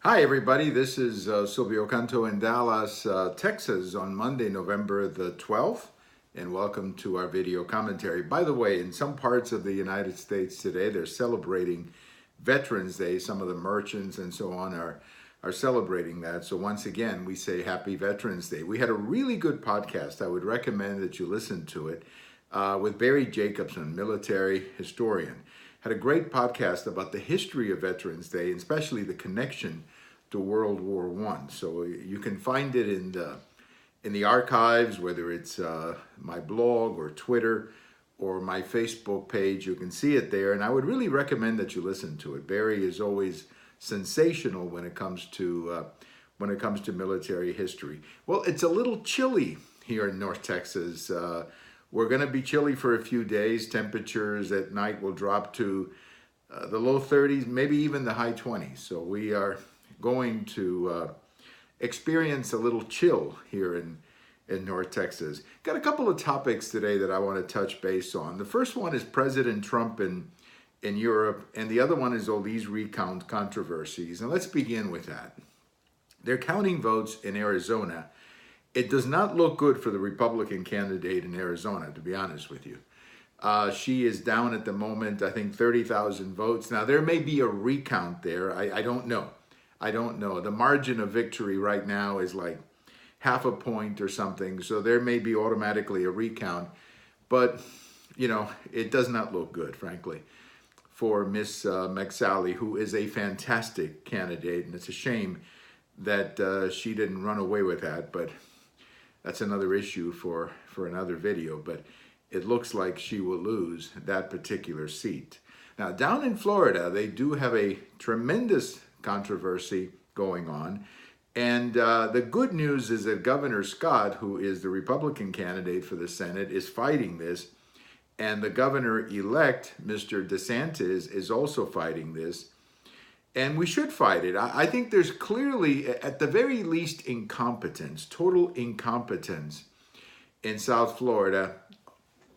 Hi, everybody. This is Silvio Canto in Dallas, Texas on Monday, November the 12th, and welcome to our video commentary. By the way, in some parts of the United States today, they're celebrating Veterans Day. Some of the merchants and so on are celebrating that. So once again, we say Happy Veterans Day. We had a really good podcast. I would recommend that you listen to it with Barry Jacobson, military historian. Had a great podcast about the history of Veterans Day, and especially the connection to World War I. So you can find it in the archives, whether it's my blog or Twitter or my Facebook page. You can see it there, and I would really recommend that you listen to it. Barry is always sensational when it comes to military history. Well, it's a little chilly here in North Texas. We're going to be chilly for a few days. Temperatures at night will drop to the low 30s, maybe even the high 20s. So we are going to experience a little chill here in North Texas. Got a couple of topics today that I want to touch base on. The first one is President Trump in Europe, and the other one is all these recount controversies. And let's begin with that. They're counting votes in Arizona. It does not look good for the Republican candidate in Arizona, to be honest with you. She is down at the moment, I think, 30,000 votes. Now, there may be a recount there. I don't know. I don't know. The margin of victory right now is like half a point or something. So there may be automatically a recount. But, you know, it does not look good, frankly, for Miss McSally, who is a fantastic candidate. And it's a shame that she didn't run away with that. But that's another issue for another video. But it looks like she will lose that particular seat. Now, down in Florida, they do have a tremendous controversy going on. And the good news is that Governor Scott, who is the Republican candidate for the Senate, is fighting this. And the governor-elect, Mr. DeSantis, is also fighting this. And we should fight it. I think there's clearly, at the very least, incompetence, total incompetence in South Florida,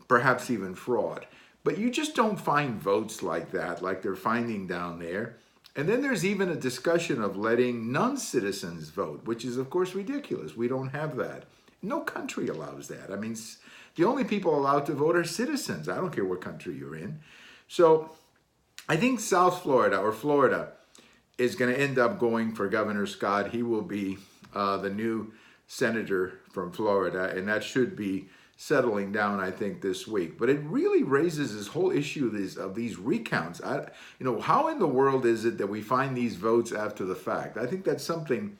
perhaps even fraud. But you just don't find votes like that, like they're finding down there. And then there's even a discussion of letting non-citizens vote, which is, of course, ridiculous. We don't have that. No country allows that. I mean, the only people allowed to vote are citizens. I don't care what country you're in. So I think South Florida or Florida is going to end up going for Governor Scott. He will be the new senator from Florida, and that should be settling down, I think, this week. But it really raises this whole issue of these recounts. How in the world is it that we find these votes after the fact? I think that's something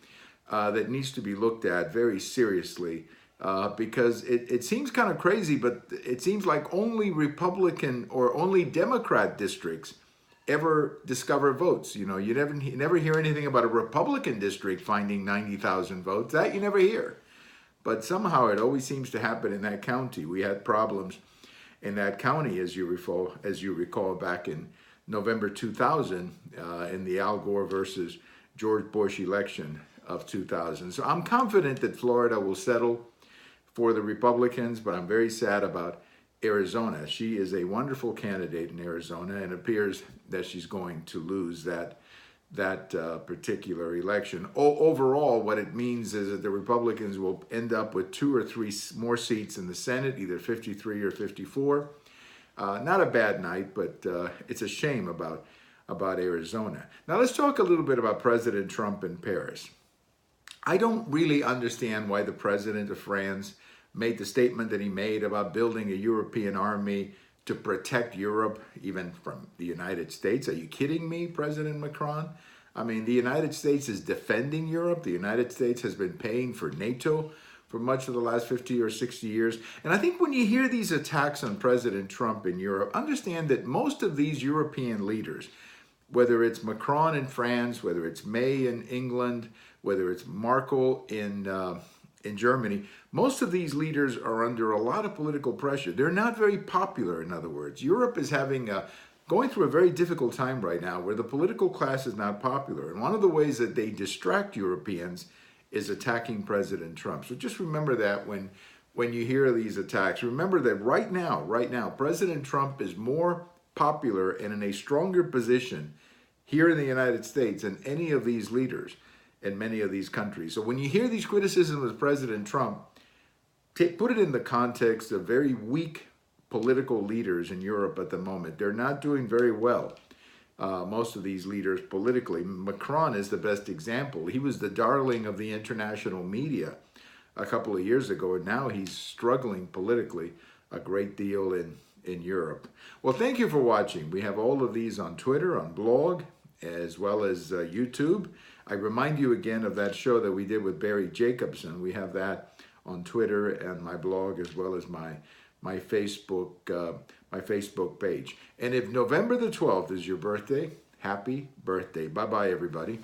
that needs to be looked at very seriously because it seems kind of crazy, but it seems like only Republican or only Democrat districts ever discover votes. You know, you never hear anything about a Republican district finding 90,000 votes. That you never hear. But somehow it always seems to happen in that county. We had problems in that county, as you recall, back in November 2000 in the Al Gore versus George Bush election of 2000. So I'm confident that Florida will settle for the Republicans, but I'm very sad about Arizona. She is a wonderful candidate in Arizona, and it appears that she's going to lose that particular election. Overall, what it means is that the Republicans will end up with 2 or 3 more seats in the Senate, either 53 or 54. Not a bad night, but it's a shame about Arizona. Now let's talk a little bit about President Trump in Paris. I don't really understand why the president of France made the statement that he made about building a European army to protect Europe, even from the United States. Are you kidding me, President Macron? I mean, the United States is defending Europe. The United States has been paying for NATO for much of the last 50 or 60 years. And I think when you hear these attacks on President Trump in Europe, understand that most of these European leaders, whether it's Macron in France, whether it's May in England, whether it's Merkel in Germany, most of these leaders are under a lot of political pressure. They're not very popular, in other words. Europe is going through a very difficult time right now where the political class is not popular. And one of the ways that they distract Europeans is attacking President Trump. So just remember that when you hear these attacks. Remember that right now, President Trump is more popular and in a stronger position here in the United States and any of these leaders in many of these countries. So when you hear these criticisms of President Trump, put it in the context of very weak political leaders in Europe at the moment. They're not doing very well. Most of these leaders politically. Macron is the best example. He was the darling of the international media a couple of years ago, and now he's struggling politically a great deal in Europe. Well, thank you for watching. We have all of these on Twitter, on blog, as well as YouTube. I remind you again of that show that we did with Barry Jacobson. We have that on Twitter and my blog, as well as my Facebook page. And if November the 12th is your birthday, happy birthday. Bye-bye, everybody.